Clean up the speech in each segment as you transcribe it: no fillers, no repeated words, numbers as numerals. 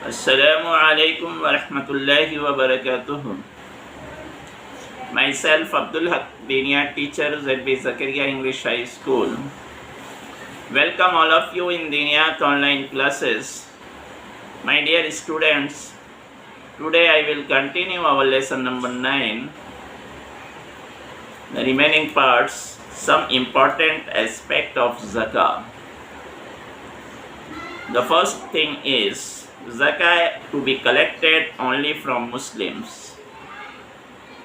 Assalamu alaikum wa rahmatullahi wa barakatuh. Myself Abdul Haq, Diniya teacher, ZB Zakaria English High School. Welcome all of you in Diniyat online classes. My dear students, today I will continue our lesson number 9. The remaining parts, some important aspect of zakah. The first thing is zakah to be collected only from Muslims.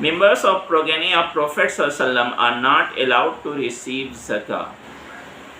Members of progeny of Prophet ﷺ are not allowed to receive zakah.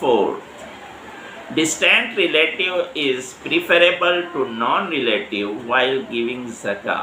4. Distant relative is preferable to non-relative while giving zakah.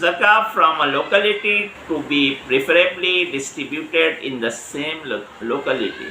zakah from a locality to be preferably distributed in the same locality.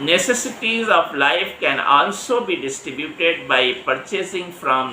necessities of life can also be distributed by purchasing from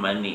money.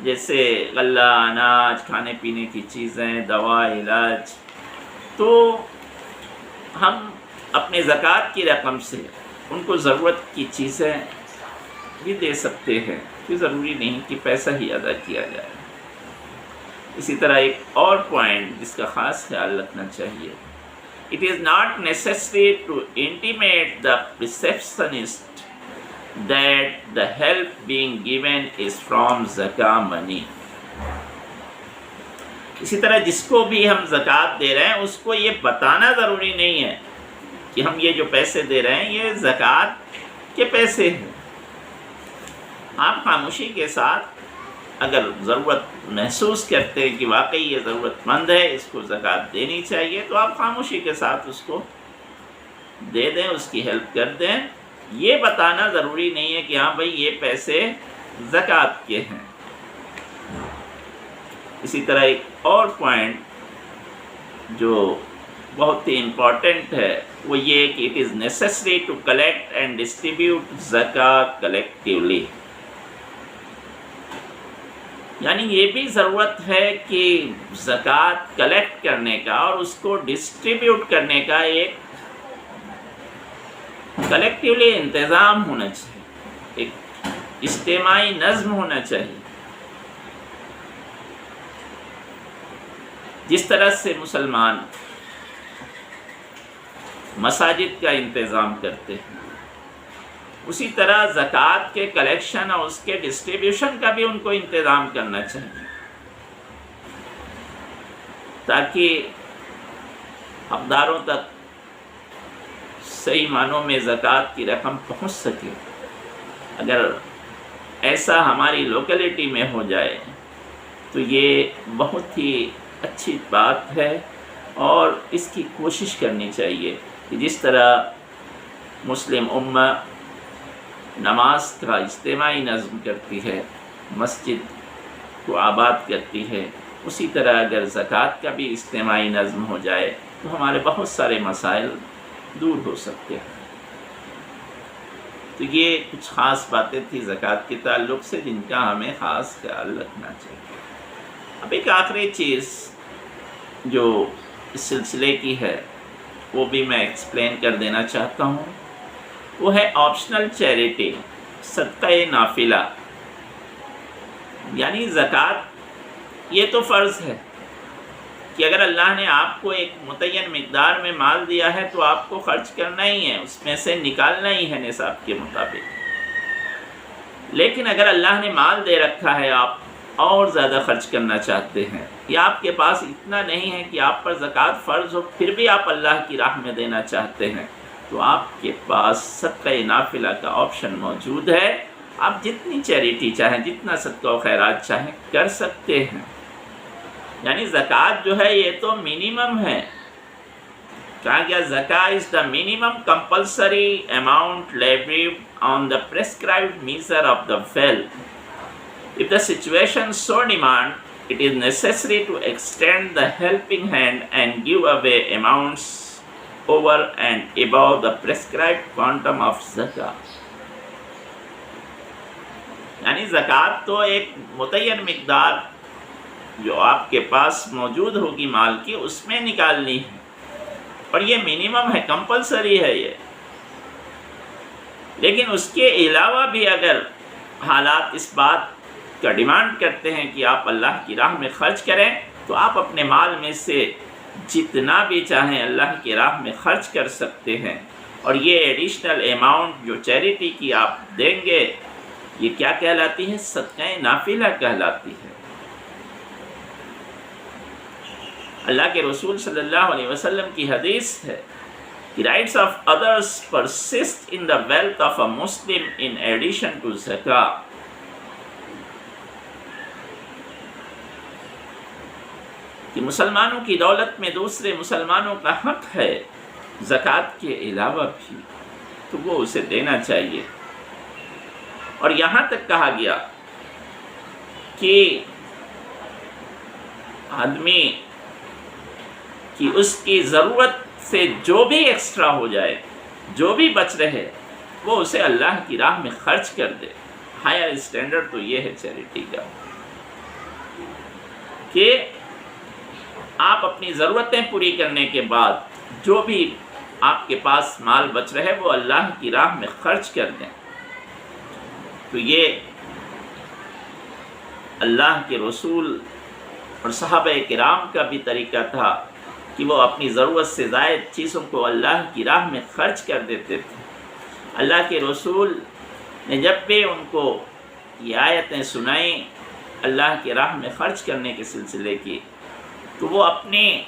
جیسے غلہ، اناج، کھانے پینے کی چیزیں، دوا، علاج، تو ہم اپنے زکوٰۃ کی رقم سے ان کو ضرورت کی چیزیں بھی دے سکتے ہیں، کوئی ضروری نہیں کہ پیسہ ہی ادا کیا جائے۔ اسی طرح ایک اور پوائنٹ جس کا خاص خیال رکھنا چاہیے، it is not necessary to intimate the receptionist that the help being given is from zakah money۔ اسی طرح جس کو بھی ہم زکوٰۃ دے رہے ہیں اس کو یہ بتانا ضروری نہیں ہے کہ ہم یہ جو پیسے دے رہے ہیں یہ زکوٰۃ کے پیسے ہیں۔ آپ خاموشی کے ساتھ اگر ضرورت محسوس کرتے ہیں کہ واقعی یہ ضرورت مند ہے، اس کو زکوٰۃ دینی چاہیے، تو آپ خاموشی کے ساتھ اس کو دے دیں، اس کی ہیلپ کر دیں۔ یہ بتانا ضروری نہیں ہے کہ ہاں بھائی یہ پیسے زکوٰۃ کے ہیں۔ اسی طرح ایک اور پوائنٹ جو بہت ہی امپورٹنٹ ہے وہ یہ کہ it is necessary to collect and distribute زکوٰۃ کلیکٹیولی، یعنی یہ بھی ضرورت ہے کہ زکوٰۃ کلیکٹ کرنے کا اور اس کو ڈسٹریبیوٹ کرنے کا ایک کلیکٹیولی انتظام ہونا چاہیے، ایک اجتماعی نظم ہونا چاہیے۔ جس طرح سے مسلمان مساجد کا انتظام کرتے ہیں، اسی طرح زکوٰۃ کے کلیکشن اور اس کے ڈسٹریبیوشن کا بھی ان کو انتظام کرنا چاہیے، تاکہ حقداروں تک صحیح معنوں میں زکوٰۃ کی رقم پہنچ سکے۔ اگر ایسا ہماری لوکیلٹی میں ہو جائے تو یہ بہت ہی اچھی بات ہے، اور اس کی کوشش کرنی چاہیے کہ جس طرح مسلم امہ نماز کا اجتماعی نظم کرتی ہے، مسجد کو آباد کرتی ہے، اسی طرح اگر زکوٰۃ کا بھی اجتماعی نظم ہو جائے تو ہمارے بہت سارے مسائل دور ہو سکتے ہیں۔ تو یہ کچھ خاص باتیں تھیں زکوٰۃ کے تعلق سے جن کا ہمیں خاص خیال رکھنا چاہیے۔ اب ایک آخری چیز جو اس سلسلے کی ہے وہ بھی میں ایکسپلین کر دینا چاہتا ہوں، وہ ہے آپشنل چیریٹی، صدقہ نافلہ۔ یعنی زکوٰۃ یہ تو فرض ہے کہ اگر اللہ نے آپ کو ایک متعین مقدار میں مال دیا ہے تو آپ کو خرچ کرنا ہی ہے، اس میں سے نکالنا ہی ہے نصاب کے مطابق۔ لیکن اگر اللہ نے مال دے رکھا ہے، آپ اور زیادہ خرچ کرنا چاہتے ہیں، یا آپ کے پاس اتنا نہیں ہے کہ آپ پر زکوٰۃ فرض ہو، پھر بھی آپ اللہ کی راہ میں دینا چاہتے ہیں، تو آپ کے پاس صدقہ نافلہ کا آپشن موجود ہے۔ آپ جتنی چیریٹی چاہیں، جتنا صدقہ و خیرات چاہیں کر سکتے ہیں۔ یعنی زکوٰۃ جو ہے یہ تو منیمم ہے، کہا گیا زکوٰۃ is the minimum compulsory amount levied on the prescribed measure of the wealth. If the situation so demand, it is necessary to extend the helping hand and give away amounts over and above the prescribed quantum of zakah. یعنی زکوٰۃ تو ایک متعین مقدار جو آپ کے پاس موجود ہوگی مال کی، اس میں نکالنی ہے، اور یہ منیمم ہے، کمپلسری ہے یہ۔ لیکن اس کے علاوہ بھی اگر حالات اس بات کا ڈیمانڈ کرتے ہیں کہ آپ اللہ کی راہ میں خرچ کریں، تو آپ اپنے مال میں سے جتنا بھی چاہیں اللہ کی راہ میں خرچ کر سکتے ہیں، اور یہ ایڈیشنل اماؤنٹ جو چیریٹی کی آپ دیں گے یہ کیا کہلاتی ہے؟ صدقہ نافلہ کہلاتی ہے۔ اللہ کے رسول صلی اللہ علیہ وسلم کی حدیث ہے کہ rights of others persist in the wealth of a Muslim in addition to zakah. کہ مسلمانوں کی دولت میں دوسرے مسلمانوں کا حق ہے زکوٰۃ کے علاوہ بھی، تو وہ اسے دینا چاہیے۔ اور یہاں تک کہا گیا کہ آدمی کہ اس کی ضرورت سے جو بھی ایکسٹرا ہو جائے، جو بھی بچ رہے، وہ اسے اللہ کی راہ میں خرچ کر دے۔ ہائر اسٹینڈرڈ تو یہ ہے چیریٹی کا۔ کہ آپ اپنی ضرورتیں پوری کرنے کے بعد جو بھی آپ کے پاس مال بچ رہے وہ اللہ کی راہ میں خرچ کر دیں۔ تو یہ اللہ کے رسول اور صحابہ کرام کا بھی طریقہ تھا کہ وہ اپنی ضرورت سے زائد چیزوں کو اللہ کی راہ میں خرچ کر دیتے تھے۔ اللہ کے رسول نے جب بھی ان کو یہ آیتیں سنائیں اللہ کی راہ میں خرچ کرنے کے سلسلے کی، تو وہ اپنی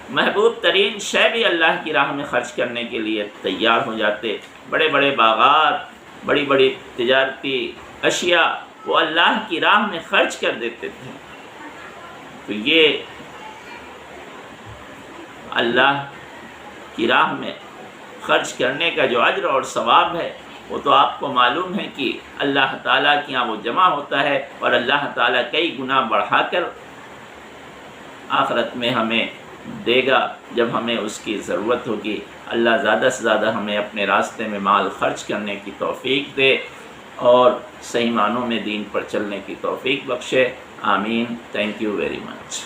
محبوب ترین شے بھی اللہ کی راہ میں خرچ کرنے کے لیے تیار ہو جاتے۔ بڑے بڑے باغات، بڑی بڑی تجارتی اشیاء وہ اللہ کی راہ میں خرچ کر دیتے تھے۔ تو یہ اللہ کی راہ میں خرچ کرنے کا جو اجر اور ثواب ہے وہ تو آپ کو معلوم ہے کہ اللہ تعالیٰ کے یہاں وہ جمع ہوتا ہے، اور اللہ تعالیٰ کئی گنا بڑھا کر آخرت میں ہمیں دے گا جب ہمیں اس کی ضرورت ہوگی۔ اللہ زیادہ سے زیادہ ہمیں اپنے راستے میں مال خرچ کرنے کی توفیق دے اور صحیح معنوں میں دین پر چلنے کی توفیق بخشے۔ آمین۔ Thank you very much.